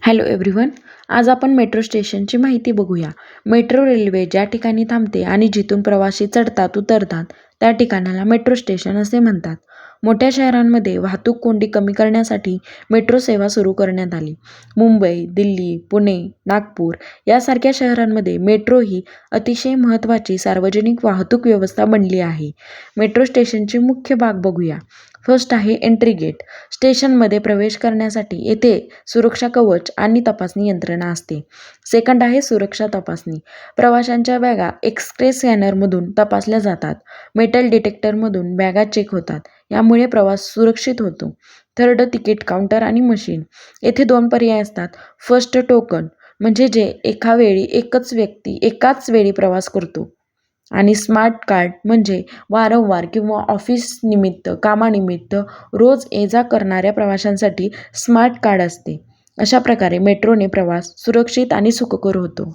Hello everyone. आज आपण metro स्टेशनची माहिती बघूया. मेट्रो रेल्वे ज्या ठिकाणी थांबते आणि जिथून प्रवासी चढतात उतरतात त्या ठिकाणाला मेट्रो स्टेशन असे म्हणतात. मोठ्या शहरांमध्ये वाहतूक कोंडी कमी करण्यासाठी मेट्रो सेवा सुरू करण्यात आली. मुंबई, दिल्ली, पुणे, नागपूर यासारख्या शहरांमध्ये मेट्रो ही अतिशय महत्त्वाची सार्वजनिक वाहतूक व्यवस्था बनली आहे. मेट्रो स्टेशनचे मुख्य भाग बघूया. फर्स्ट आहे एंट्री गेट. स्टेशनमध्ये प्रवेश करण्यासाठी येथे सुरक्षा कवच आणि तपासणी यंत्रणा असते. सेकंड आहे सुरक्षा तपासणी. प्रवाशांच्या बॅगा एक्स-रे स्कॅनरमधून तपासल्या जातात. मेटल डिटेक्टरमधून बॅगा चेक होतात. यामुळे प्रवास सुरक्षित होतो. थर्ड तिकीट काउंटर आणि मशीन. येथे 2 पर्याय असतात. फर्स्ट टोकन म्हणजे जे एकच व्यक्ती एकाच वेळी प्रवास करतो. आणि स्मार्ट कार्ड म्हणजे वारंवार किंवा ऑफिस निमित्त कामानिमित्त रोज ये-जा करणाऱ्या प्रवाशांसाठी स्मार्ट कार्ड असते. अशा प्रकारे मेट्रोने प्रवास सुरक्षित आणि सुखकर होतो.